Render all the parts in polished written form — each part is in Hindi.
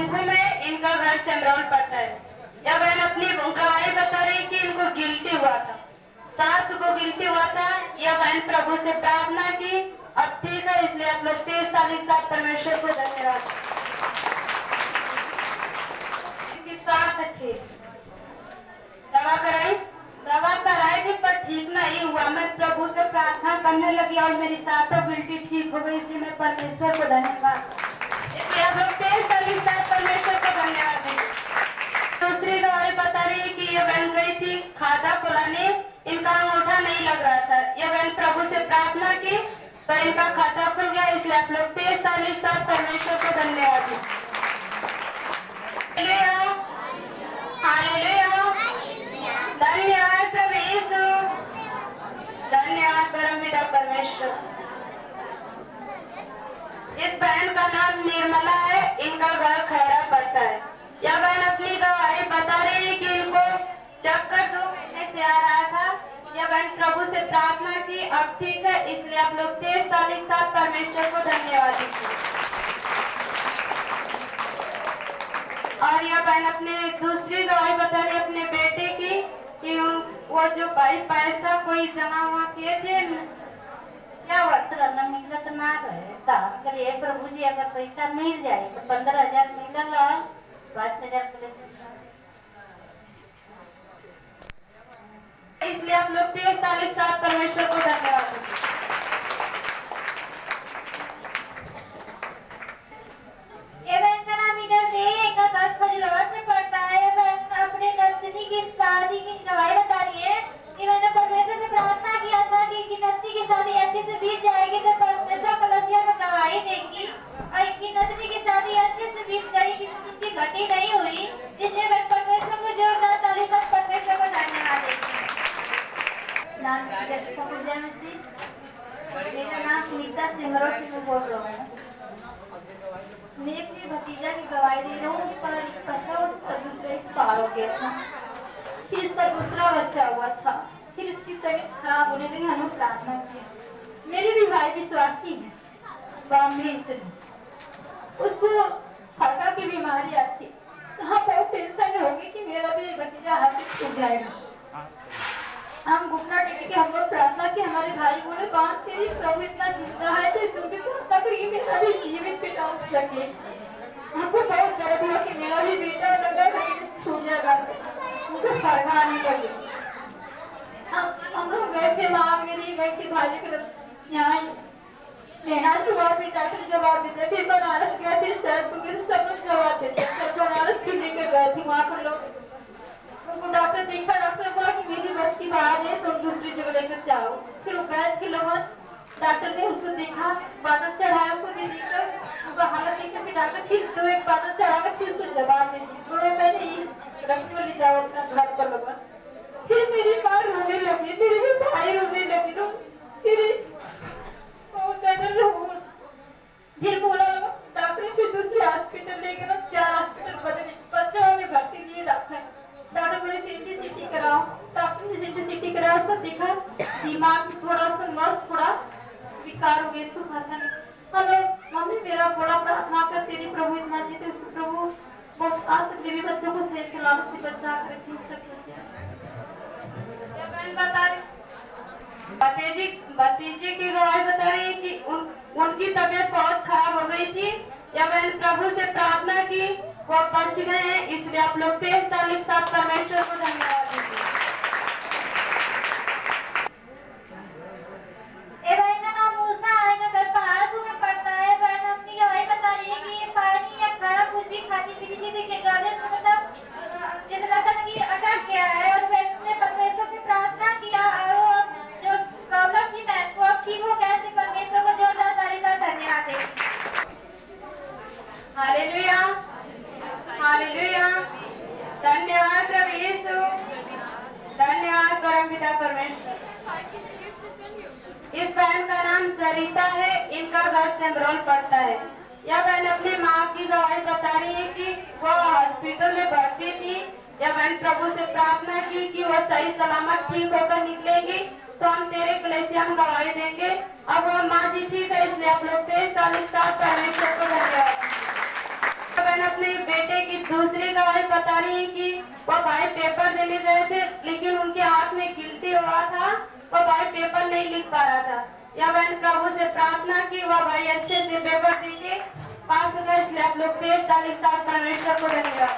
शिवू में इनका घर चमरौल पड़ता है। यह बहन अपनी गवाही बता रही कि इनको गिल्टी हुआ था, 7 को गिल्टी हुआ था। यह बहन प्रभु से प्रार्थना की, अब ठीक है, इसलिए आप लोग 23 तारीख साथ परमेश्वर को धन्यवाद। साथ ठीक दवा कराई थी पर ठीक नहीं हुआ। मैं प्रभु से प्रार्थना करने लगी और मेरी 7 गिल्टी ठीक हो गई, इसलिए मैं परमेश्वर को धन्यवाद। इसलिए आप लोग 23 तारीख साथ परमेश्वर को धन्यवाद दें। दूसरी गवाही बता रही है कि यह बहन गई थी खाता खुलाने, इनका अंगूठा नहीं लग रहा था। यह बहन प्रभु से प्रार्थना की तो इनका खाता खुल गया, इसलिए आप लोग 23 तारीख साथ परमेश्वर को धन्यवाद दें। धन्यवाद प्रभु यीशु, धन्यवाद परमपिता परमेश्वर। इस बहन का नाम निर्मला है, इनका घर खैरा पड़ता है। यह बहन अपनी गवाही बता रही है कि इनको चक्कर 2 महीने से आ रहा था। यह बहन प्रभु से प्रार्थना की, अब ठीक है, इसलिए आप लोग 23 तारीख साथ परमेश्वर को धन्यवाद दीजिए। और यह बहन अपने दूसरी गवाही बता रही अपने बेटे की कि वो जो भाई पैसा कोई जमा हुआ किए थे, क्या वस्त्र मिलत ना रहे करे प्रभु जी, अगर पैसा मिल जाए तो 15,000 मिलल, 5,000 इसलिए आप लोग 23 तारीख साथ परमेश्वर को धन्यवाद दें। अपने नर्सरी की शादी की गवाही बता रही है कि मैंने परमेश्वर से प्रार्थना किया था कि नर्सरी की शादी अच्छे से बीत जाएगी तो परमेश्वर कलसिया में गवाही देंगी, और इनकी नर्सरी की शादी अच्छे से बीत गई, किसी घटी नहीं हुई, इसलिए मैं परमेश्वर को जोरदार ताली से परमेश्वर को धन्यवाद देती हूँ। मेरा नाम सुनीता सिमरोटी में बोल रहा हूँ। मैं अपनी भतीजा की गवाही दे रहा हूँ पर दूसरा इस पार हो गया था, फिर इसका दूसरा बच्चा हुआ था, फिर इसकी तबीयत खराब होने लगी, हमने प्रार्थना की। मेरे भी भाई विश्वासी है, ब्राह्मणी स्त्री, उसको फड़का की बीमारी आती, हाँ बहुत टेंशन होगी कि मेरा भी भतीजा हाथ से छूट जाएगा। हम घुटना टेक के हम लोग प्रार्थना की, हमारे भाई बोले बात तेरी प्रभु इतना जिंदा है तो तुम भी प्रार्थना करिए मेरा भी जीवित बेटा हो सके। हमको बहुत दर्द हुआ कि मेरा भी बेटा लगा छूट जाएगा, मुझे फड़का नहीं लगी। हम लोग गए थे वहाँ, मेरी गई थी भाई के यहाँ लेना जवाब भी डॉक्टर जवाब देते, फिर बनारस गए थे सर तो मेरे सब लोग जवाब देते, बनारस भी लेकर गए थे वहाँ पर लोग डॉक्टर देखा, डॉक्टर बोला कि मेरी बस की बात है तो दूसरी जगह लेकर जाओ। फिर वो गए के लोग, डॉक्टर ने उसको देखा, बादल चढ़ाया, उसको देखकर उनका हालत देखकर फिर डॉक्टर फिर 2 एक बादल चढ़ाकर फिर उसको जवाब दे दी, थोड़े पहले ही रख को ले जाओ अपना घर पर लोग। फिर मेरी माँ रोने लगी, मेरे भी भाई रोने लगी, फिर बोला डॉक्टर फिर दूसरे हॉस्पिटल ले गए, 4 हॉस्पिटल बदले, बच्चों में भर्ती किए डॉक्टर बोले सिटी कराओ, डॉक्टर ने सिटी कराया, उसको देखा दिमाग थोड़ा सा मस्त थोड़ा विकार हो गया, इसको खाना नहीं। हेलो मम्मी मेरा बड़ा प्रार्थना कर तेरी प्रभु इतना जीते प्रभु वो आज तक देवी बच्चों को सही सलामत से बचा कर रखी भतीजी की गवाही बता रही है कि उनकी तबीयत बहुत खराब हो गई थी। या बहन प्रभु से प्रार्थना की, वो बच गए हैं, इसलिए आप लोग 23 तारीख साथ परमेश्वर को धन्यवाद दीजिए। पड़ता है, बहन अपनी गवाही बता रही है कि पानी या खाना कुछ भी खाती पीती थी कि गाने से मतलब जैसे लगता था कि अटक गया है, और मैंने परमेश्वर से प्रार्थना किया और जो प्रॉब्लम थी मैं वो अब ठीक हो गया, परमेश्वर को जोरदार ताली से धन्यवाद देती हूँ। हालेलुया, हालेलुया, धन्यवाद प्रभु यीशु, धन्यवाद परमपिता परमेश्वर। इस बहन का नाम सरिता है, इनका घर चमरौल पड़ता है। यह बहन अपनी माँ की गवाही बता रही है कि वो हॉस्पिटल में भर्ती थी। यह बहन प्रभु से प्रार्थना की कि वो सही सलामत ठीक होकर निकलेगी तो हम तेरे कलेसिया में गवाही देंगे। अब वो माँ जी ठीक है, इसलिए आप लोग 23 तारीख साथ परमेश्वर को धन्यवाद। बहन अपने बेटे की दूसरी गवाही बता रही है कि वो भाई पेपर देने गए थे, लेकिन उनके हाथ में गिल्टी हुआ था, वो भाई पेपर नहीं लिख पा रहा था। यह बहन प्रभु से प्रार्थना की, वह भाई अच्छे से पेपर देके पास हो गए। इसलिए आप लोग तेज ताली के साथ परमेश्वर को धन्यवाद।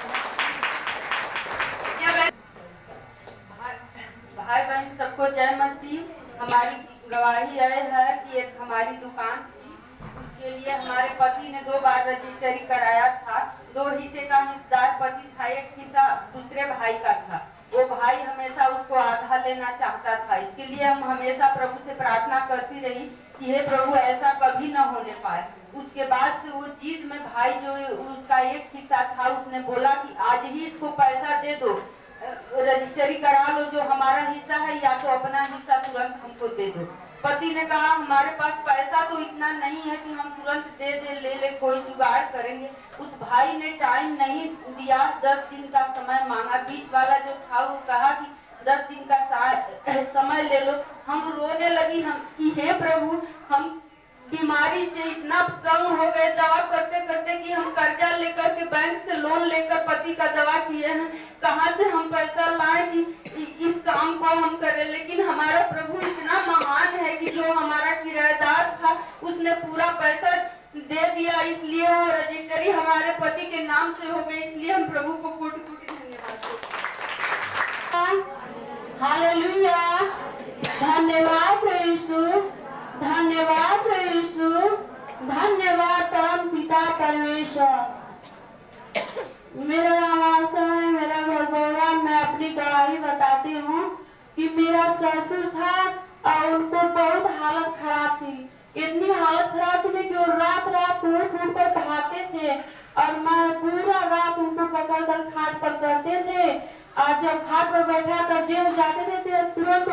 भाई बहन सबको जय मसीह। हमारी गवाही यह है कि एक हमारी दुकान थी, उसके लिए हमारे पति ने 2 बार रजिस्ट्री कराया था। 2 हिस्से का हिस्सेदार पति था, एक हिस्सा दूसरे भाई का था। वो भाई हमेशा उसको आधा लेना चाहता था। इसके लिए हम हमेशा प्रभु से प्रार्थना करती रही कि हे प्रभु ऐसा कभी न होने पाए। उसके बाद से वो चीज में भाई जो उसका एक हिस्सा था, उसने बोला कि आज ही इसको पैसा दे दो, रजिस्ट्री करा लो, जो हमारा हिस्सा है, या तो अपना हिस्सा तुरंत हमको दे दो। पति ने कहा हमारे पास पैसा तो इतना नहीं है कि हम तुरंत दे दे, ले ले, कोई जुगाड़ करेंगे। उस भाई ने टाइम नहीं दिया, 10 दिन का समय मांगा। बीच वाला जो था वो कहा कि 10 दिन का समय ले लो। हम रोने लगी, हम कि हे प्रभु, हम बीमारी से इतना तंग हो गए दवा करते करते कि हम कर्जा लेकर के बैंक से लोन लेकर पति का दवा किए हैं। कहाँ से हम पैसा लाए कि इस काम को हम करें। लेकिन हमारा प्रभु इतना महान है कि जो हमारा किराएदार था उसने पूरा पैसा दे दिया, इसलिए वो रजिस्ट्री हमारे पति के नाम से हो गई। इसलिए हम प्रभु को कोटि कोटि धन्यवाद देते। हालेलुया, धन्यवाद यीशु, धन्यवाद यीशु, धन्यवाद परम पिता परमेश्वर। मेरा नाम आशा है, मेरा घर गौरा। मैं अपनी गवाही बताती हूँ कि मेरा ससुर था और उनको बहुत हालत खराब थी। इतनी हालत खराब थी कि वो रात रात उठ उठ कर भागते थे और मैं पूरा रात उनको पकड़ कर खाट पर करते थे। और जब खाट पर बैठा कर जेल जाते थे तुरंत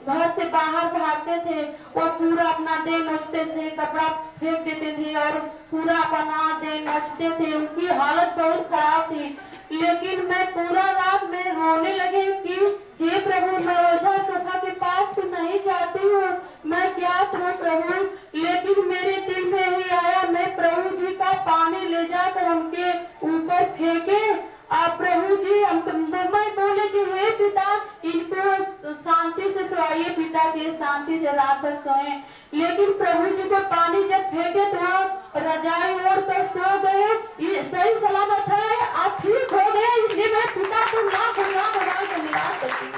घर से बाहर भागते थे और पूरा अपना देह नोचते थे, कपड़ा फेंक देते थे और पूरा अपना देह नोचते थे। उनकी हालत बहुत खराब थी। लेकिन मैं पूरा रात में रोने लगी कि हे प्रभु, मैं ओझा सोफा के पास तो नहीं जाती हूँ, मैं क्या करूँ प्रभु। लेकिन मेरे दिल में ही आया मैं प्रभु जी का पानी ले जाकर उनके ऊपर फेंके। आप प्रभु जी मैं बोले कि हे पिता, इनको शांति से सोइए, पिता के शांति से रात भर सोए। लेकिन प्रभु जी को पानी जब फेंके तो रजाई ओढ़ कर सो गए। ये सही सलामत है, आप ठीक हो गए। इसलिए मैं पिता को लाख भगवान को निराश करती हूँ।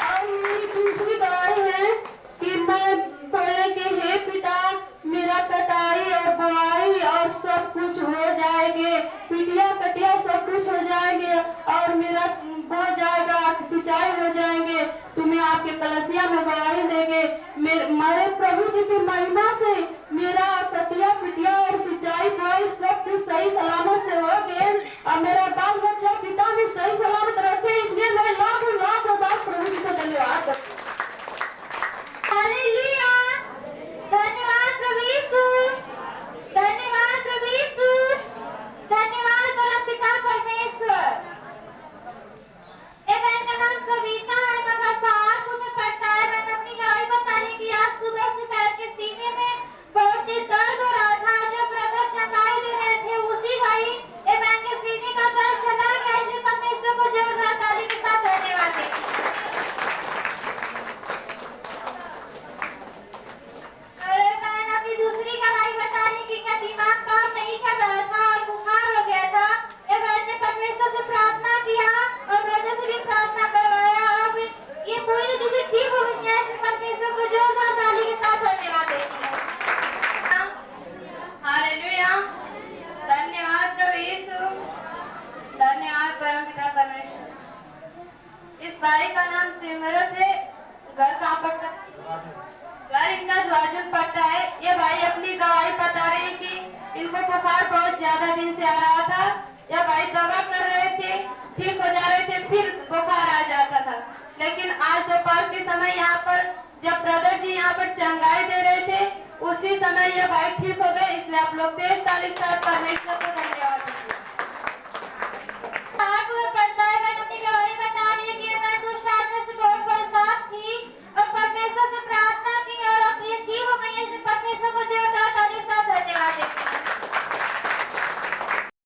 और मेरी दूसरी गवाही है कि मैं बोले कि हे पिता, मेरा कटाई और बुआई और सब कुछ हो जाएंगे, पिटिया कटिया सब कुछ हो जाएंगे और मेरा हो जाएगा, सिंचाई हो जाएंगे। तुम्हें आपके कलसिया में गवाही देंगे। मेरे प्रभु जी की महिमा से मेरा कटिया पिटिया और सिंचाई बुआई सब कुछ सही सलामत से हो गए और मेरा बाल बच्चा पिता भी सही सलामत रखे। इसलिए मैं लाखों लाखों बार प्रभु जी को धन्यवाद करती हूँ। हालेलुया, धन्यवाद प्रभु यीशु, धन्यवाद प्रभु यीशु, धन्यवाद परम पिता परमेश्वर। बहन का नाम सविता है, मगर सहारनपुर में पढ़ता है। मैंने अपनी गवाही बताने की आज सुबह से पैर के सीने में बहुत ही दर्द हो रहा था। जब ब्रदर चंगाई दे रहे थे उसी घड़ी बहन के सीने का दर्द चला गया। इसलिए परमेश्वर को जोरदार ताली के साथ धन्यवाद देते हैं। बहन अपनी दूसरी गवाही बताने की का दिमाग काम नहीं कर रहा था और बुखार हो गया था। बहन ने परमेश्वर से प्रार्थना किया और ब्रदर से भी प्रार्थना करवाया और ये पूरी चीजें ठीक हो गई है। परमेश्वर को जोरदार ताली के साथ धन्यवाद देती हूँ। हालेलुया, धन्यवाद प्रभु यीशु, धन्यवाद परम पिता परमेश्वर। इस भाई का नाम सिमरत है। घर कहाँ पड़ता है? घर इनका ज्वाजन पड़ता है। ये भाई अपनी गवाही बता रहे हैं कि इनको बुखार बहुत ज्यादा दिन से आ रहा था। यह भाई दवा कर रहे थे, ठीक हो जा रहे थे, फिर बुखार आ जाता था। लेकिन आज दोपहर के समय यहाँ पर जब ब्रदर जी यहाँ पर चंगाई दे रहे थे उसी समय यह भाई ठीक हो गए। इसलिए आप लोग तेज ताली के साथ परमेश्वर को धन्यवाद।